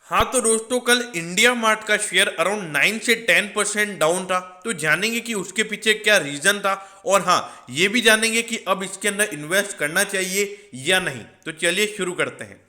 हाँ तो दोस्तों, कल इंडिया मार्ट का शेयर अराउंड 9 से 10% डाउन था। तो जानेंगे कि उसके पीछे क्या रीजन था, और हाँ ये भी जानेंगे कि अब इसके अंदर इन्वेस्ट करना चाहिए या नहीं। तो चलिए शुरू करते हैं।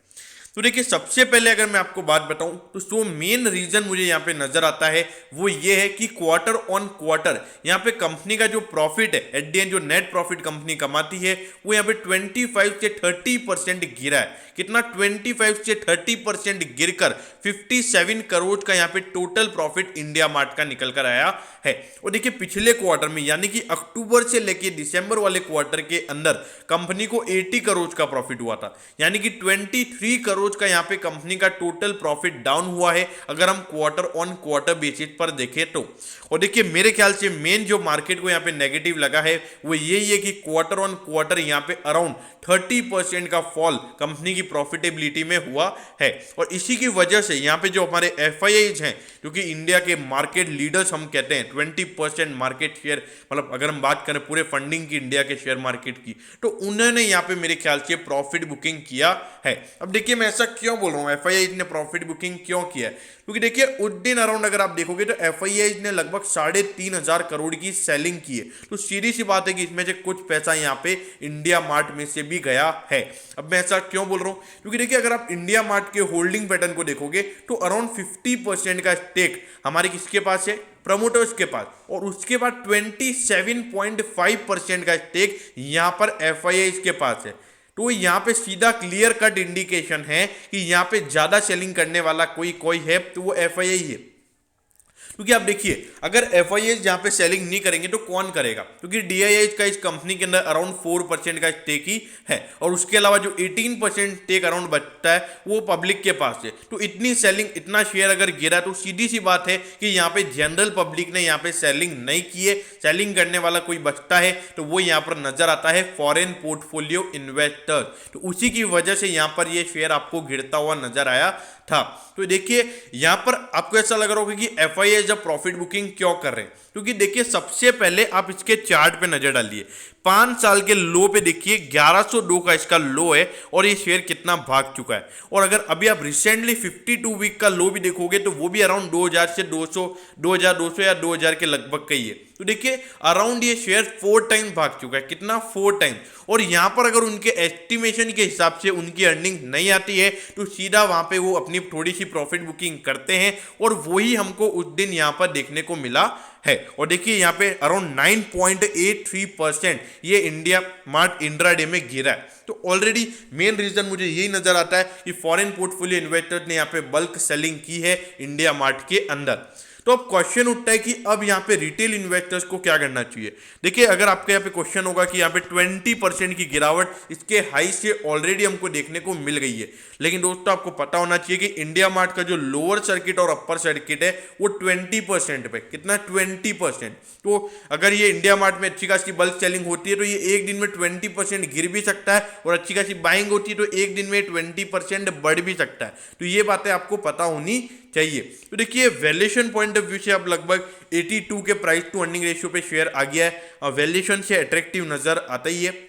तो देखिए, सबसे पहले अगर मैं आपको बात बताऊं तो जो मेन रीजन मुझे यहाँ पे नजर आता है वो ये है कि क्वार्टर ऑन क्वार्टर यहाँ पे कंपनी का जो प्रॉफिट है, एट द एंड जो नेट प्रॉफिट कंपनी कमाती है, वो यहाँ पे 25 से 30% गिरा है। कितना? 25 से 30% गिरकर 57 करोड़ का यहाँ पे टोटल प्रॉफिट इंडिया मार्ट का निकल कर आया है। और देखिए, पिछले क्वार्टर में यानी कि अक्टूबर से लेके दिसंबर वाले क्वार्टर के अंदर कंपनी को 80 करोड़ का प्रॉफिट हुआ था, यानी कि 23 करोड़ का यहाँ पे कंपनी का टोटल प्रॉफिट डाउन हुआ है अगर हम क्वार्टर ऑन क्वार्टर बेसिस पर देखें तो। और देखिए, मेरे ख्याल से मेन जो मार्केट को यहाँ पे नेगेटिव लगा है वो यही है कि क्वार्टर ऑन क्वार्टर यहाँ पे अराउंड 30% का फॉल कंपनी की प्रॉफिटेबिलिटी में हुआ है। और इसी की वजह से यहाँ पे जो हमारे एफआईआईज हैं, क्योंकि इंडिया के मार्केट लीडर्स हम कहते हैं, 20% मार्केट शेयर, मतलब अगर हम बात करें पूरे फंडिंग की इंडिया के शेयर मार्केट की, तो उन्होंने यहाँ पे मेरे ख्याल से प्रॉफिट बुकिंग किया है। अब देखिए, मैं ऐसा क्यों बोल रहा हूँ, एफआईआईज ने प्रॉफिट बुकिंग क्यों किया है? क्योंकि देखिए, उस दिन अराउंड अगर आप देखोगे तो एफआईआईज ने लगभग 3,500 करोड़ की सेलिंग की है। तो सीधी सी बात है कि इसमें से कुछ पैसा यहाँ पे इंडिया मार्ट में से भी गया है। अब मैं ऐसा क्यों बोल रहा हूँ? क्योंकि देखिए, अगर आप इंडिया मार्ट के होल्डिंग पैटर्न को देखोगे तो अराउंड 50% का स्टेक हमारे किसके पास है? प्रमोटर्स के पास। और उसके बाद 27.5% का स्टेक यहां पर एफआईआईज के पास है। तो यहाँ पे सीधा क्लियर कट इंडिकेशन है कि यहाँ पे ज्यादा सेलिंग करने वाला कोई है तो वो एफआईआई है। क्योंकि आप देखिए, अगर एफआईआईज यहाँ पे सेलिंग नहीं करेंगे तो कौन करेगा? क्योंकि डीआईआईज का इस कंपनी के अंदर अराउंड 4% का स्टेक ही है, और उसके अलावा जो 18% स्टेक अराउंड बचता है वो पब्लिक के पास है। तो इतनी सेलिंग, इतना शेयर अगर गिरा तो सीधी सी बात है कि यहाँ पे जनरल पब्लिक ने यहाँ पे सेलिंग नहीं की है। सेलिंग करने वाला कोई बचता है तो वो यहाँ पर नजर आता है फॉरेन पोर्टफोलियो इन्वेस्टर। तो उसी की वजह से यहाँ पर ये शेयर आपको गिरता हुआ नजर आया था। तो देखिए, यहां पर आपको ऐसा लग रहा होगा कि एफआईआई जब प्रॉफिट बुकिंग क्यों कर रहे हैं, क्योंकि देखिए, सबसे पहले आप इसके चार्ट पे नजर डालिए। 5 साल के लो पे देखिए, 1102 का इसका लो है, और ये शेयर कितना भाग चुका है। और अगर अभी आप रिसेंटली 52 वीक का लो भी देखोगे तो वो भी अराउंड 2000 से 2200 या 2000 के लगभग का ही है। तो देखिए, अराउंड ये शेयर 4 टाइम भाग चुका है। कितना? 4 टाइम। और यहां पर अगर उनके एस्टिमेशन के हिसाब से उनकी अर्निंग नहीं आती है तो सीधा वहां पे वो अपनी थोड़ी सी प्रॉफिट बुकिंग करते हैं, और वही हमको उस दिन यहां पर देखने को मिला है। और देखिए, यहाँ पे अराउंड 9.83% ये इंडिया मार्ट इंट्राडे में गिरा है। तो ऑलरेडी मेन रीजन मुझे यही नजर आता है कि फॉरेन पोर्टफोलियो इन्वेस्टर ने यहाँ पे बल्क सेलिंग की है इंडिया मार्ट के अंदर। तो अब क्वेश्चन उठता है कि अब यहाँ पे रिटेल इन्वेस्टर्स को क्या करना चाहिए। देखिए, अगर आपके यहाँ पे क्वेश्चन होगा कि यहाँ पे 20% की गिरावट इसके हाई से ऑलरेडी हमको देखने को मिल गई है, लेकिन दोस्तों आपको पता होना चाहिए कि इंडिया मार्ट का जो लोअर सर्किट और अपर सर्किट है वो 20% पे। कितना? 20%। तो अगर ये इंडिया मार्ट में अच्छी खासी बल्क सेलिंग होती है तो ये एक दिन में 20% गिर भी सकता है, और अच्छी खासी बाइंग होती है तो एक दिन में 20% बढ़ भी सकता है। तो ये बातें आपको पता होनी चाहिए। तो देखिए, वैल्यूएशन पॉइंट ऑफ व्यू से अब लगभग 82 के प्राइस टू अर्निंग रेशियो पे शेयर आ गया है, और वैल्यूएशन से अट्रैक्टिव नजर आता ही है।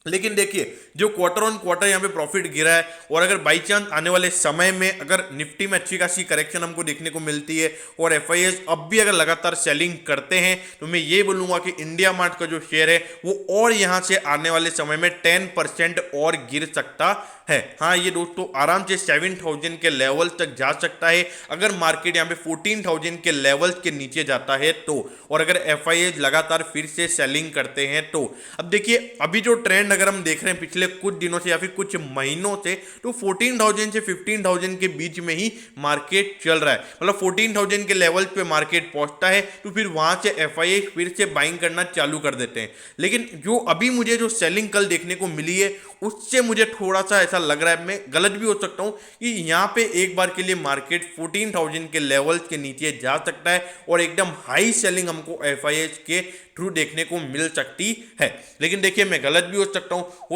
लेकिन देखिए, जो क्वार्टर ऑन क्वार्टर यहाँ पे प्रॉफिट गिरा है, और अगर बाई चांस आने वाले समय में अगर निफ्टी में अच्छी खासी करेक्शन हमको देखने को मिलती है और एफआईआईज अब भी अगर लगातार सेलिंग करते हैं, तो मैं ये बोलूंगा कि इंडिया मार्ट का जो शेयर है वो और यहाँ से आने वाले समय में 10% और गिर सकता है। हाँ, ये दोस्तों आराम से 7000 के लेवल तक जा सकता है अगर मार्केट यहाँ पे 14000 के लेवल के नीचे जाता है तो, और अगर एफआईआईज लगातार फिर से सेलिंग करते हैं तो। अब देखिए, अभी जो ट्रेंड अगर हम देख रहे हैं पिछले कुछ दिनों से या फिर कुछ महीनों से, तो 14,000 से 15,000 के बीच में ही मार्केट चल रहा है। मतलब 14,000 के लेवल पे मार्केट पहुंचता है तो फिर वहां से एफआईआई फिर से बाइंग करना चालू कर देते हैं। लेकिन जो अभी मुझे जो सेलिंग कल देखने को मिली है उससे मुझे थोड़ा सा ऐसा लग रहा है, मैं गलत भी हो सकता हूं, कि यहां पे एक बार के लिए मार्केट 14,000 के लेवल्स के नीचे जा सकता है और एकदम हाई सेलिंग हमको एफआईआई के थ्रू देखने को मिल सकती है। लेकिन देखिए, मैं गलत भी हो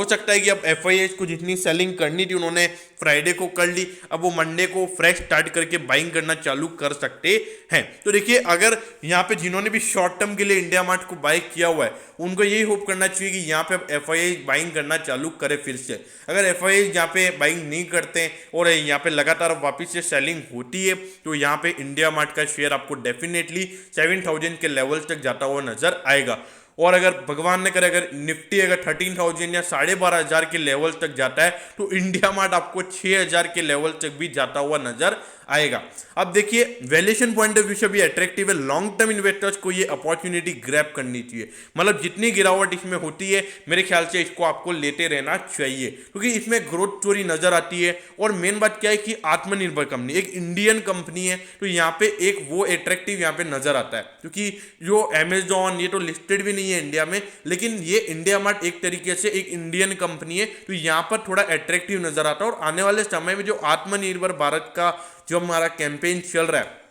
सकता है कि अब एफआईआई को जितनी सेलिंग करनी थी उन्होंने फ्राइडे को कर ली, अब वो मंडे को फ्रेश स्टार्ट करके बाइंग करना चालू कर सकते हैं। तो देखिए, अगर यहाँ पे जिन्होंने भी शॉर्ट टर्म के लिए इंडिया मार्ट को बाय किया हुआ है उनको यही होप करना चाहिए कि यहाँ पे अब एफआईआई बाइंग करना चालू करे करे फिर से। अगर एफआईआई यहाँ पे बाइंग नहीं करते और यहाँ पे लगातार वापस से सेलिंग होती है तो यहाँ पे इंडिया मार्ट का शेयर आपको डेफिनेटली 7000 के लेवल तक जाता हुआ नजर आएगा। और अगर भगवान ने करे अगर निफ्टी अगर 13,000 या 12,500 के लेवल तक जाता है तो इंडिया मार्ट आपको 6,000 के लेवल तक भी जाता हुआ नजर आएगा। अब देखिए वैल्यूएशन पॉइंट ऑफ व्यू से भी अट्रैक्टिव है, लॉन्ग टर्म इन्वेस्टर्स को ये अपॉर्चुनिटी ग्रैब करनी चाहिए। मतलब जितनी गिरावट इसमें होती है मेरे ख्याल से इसको आपको लेते रहना चाहिए क्योंकि इसमें ग्रोथ स्टोरी नजर आती है। और मेन बात क्या है कि आत्मनिर्भर कंपनी, एक इंडियन कंपनी है तो यहाँ पे एक वो अट्रैक्टिव यहाँ पे नजर आता है क्योंकि जो अमेजॉन ये तो लिस्टेड भी नहीं है इंडिया में, लेकिन ये इंडिया मार्ट एक तरीके से एक इंडियन कंपनी है तो यहाँ पर थोड़ा अट्रैक्टिव नजर आता है। और आने वाले समय में जो आत्मनिर्भर भारत का जो हमारा कैंपेन चल रहा है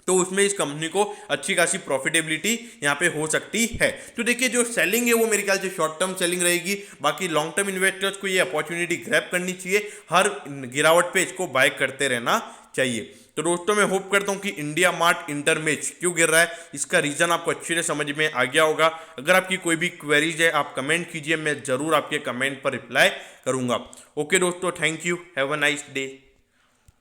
तो उसमें इस कंपनी को अच्छी खासी प्रॉफिटेबिलिटी यहाँ पे हो सकती है। तो देखिए जो सेलिंग है वो मेरे ख्याल से शॉर्ट टर्म सेलिंग रहेगी, बाकी लॉन्ग टर्म इन्वेस्टर्स को ये अपॉर्चुनिटी ग्रैब करनी चाहिए, हर गिरावट पे इसको बाय करते रहना चाहिए। तो दोस्तों मैं होप करता हूँ कि इंडिया मार्ट इंटरमेच क्यों गिर रहा है इसका रीजन आपको अच्छे से समझ में आ गया होगा। अगर आपकी कोई भी क्वेरीज है आप कमेंट कीजिए, मैं जरूर आपके कमेंट पर रिप्लाई करूंगा। ओके दोस्तों, thank you, have a nice day.